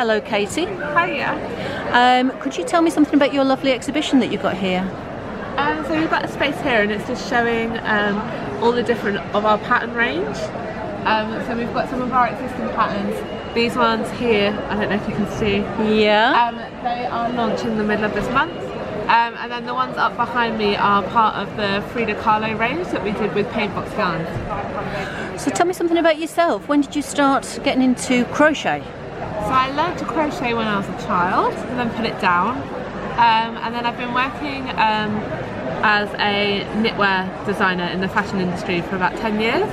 Hello, Katie. Hiya. Could you tell me something about your lovely exhibition that you've got here? So we've got a space here and it's just showing all the different of our pattern range. So we've got some of our existing patterns. These ones here, I don't know if you can see. Yeah. They are launching in the middle of this month. And then the ones up behind me are part of the Frida Kahlo range that we did with paintbox yarns. So tell me something about yourself. When did you start getting into crochet? So I learned to crochet when I was a child and then put it down. And then I've been working as a knitwear designer in the fashion industry for about 10 years.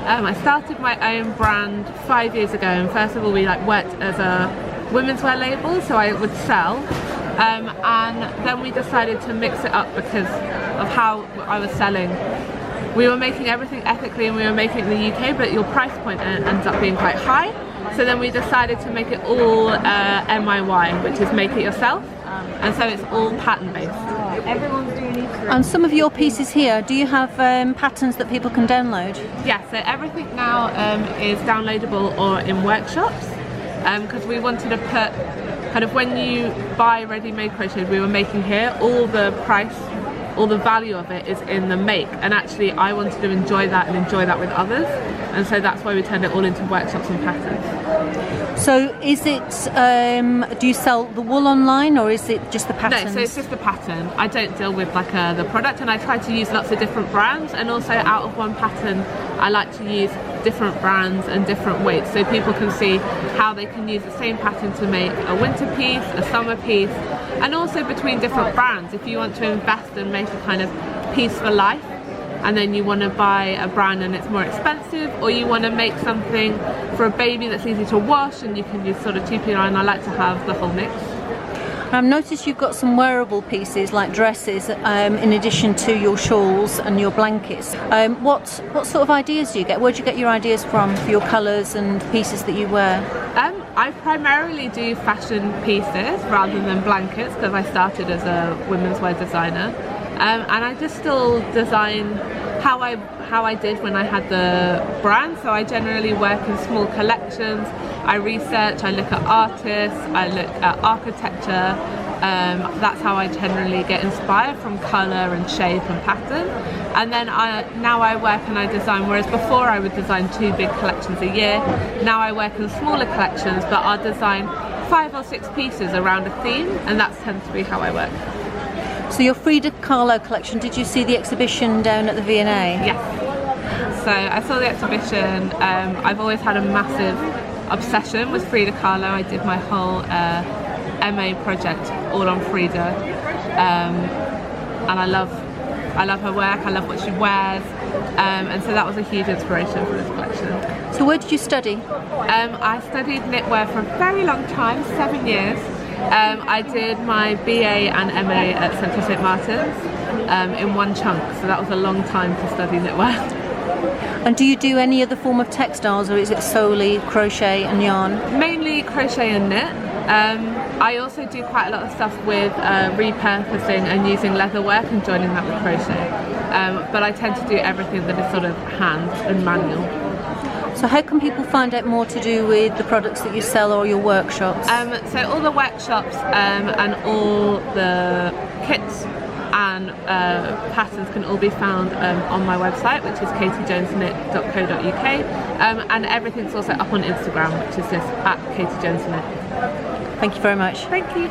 I started my own brand 5 years ago, and first of all we worked as a women's wear label, so I would sell. And then we decided to mix it up because of how I was selling. We were making everything ethically and we were making it in the UK, but your price point ends up being quite high. So then we decided to make it all MIY, which is make it yourself. And so it's all pattern based. And some of your pieces here, do you have patterns that people can download? Yeah, so everything now is downloadable or in workshops, because we wanted to put, kind of when you buy ready-made crochet we were making here, all the price, all the value of it is in the make, and actually I wanted to enjoy that and enjoy that with others, and so that's why we turned it all into workshops and patterns. So is it, do you sell the wool online or is it just the patterns? No, so it's just the pattern. I don't deal with the product, and I try to use lots of different brands, and also out of one pattern I like to use different brands and different weights so people can see how they can use the same pattern to make a winter piece, a summer piece, and also between different brands. If you want to invest and make a kind of piece for life, and then you want to buy a brand and it's more expensive, or you want to make something for a baby that's easy to wash and you can use sort of 2-piece, and I like to have the whole mix. I've noticed you've got some wearable pieces like dresses in addition to your shawls and your blankets. What sort of ideas do you get? Where do you get your ideas from for your colours and pieces that you wear? I primarily do fashion pieces rather than blankets because I started as a women's wear designer. And I just still design how I did when I had the brand. So I generally work in small collections. I research, I look at artists, I look at architecture. That's how I generally get inspired, from colour and shape and pattern. And then now I work and I design, whereas before I would design 2 big collections a year. Now I work in smaller collections, but I'll design 5 or 6 pieces around a theme, and that tends to be how I work. So your Frida Kahlo collection, did you see the exhibition down at the V&A? Yes. So I saw the exhibition. I've always had a massive obsession with Frida Kahlo. I did my whole MA project all on Frida. And I love her work, I love what she wears. And so that was a huge inspiration for this collection. So where did you study? I studied knitwear for a very long time, 7 years. I did my BA and MA at Central St Martin's in one chunk, so that was a long time to study knitwear. And do you do any other form of textiles, or is it solely crochet and yarn? Mainly crochet and knit. I also do quite a lot of stuff with repurposing and using leather work and joining that with crochet. But I tend to do everything that is sort of hand and manual. So how can people find out more to do with the products that you sell or your workshops? So all the workshops and all the kits and patterns can all be found on my website, which is katiejonesknit.co.uk, and everything's also up on Instagram, which is just @katiejonesknit. Thank you very much. Thank you.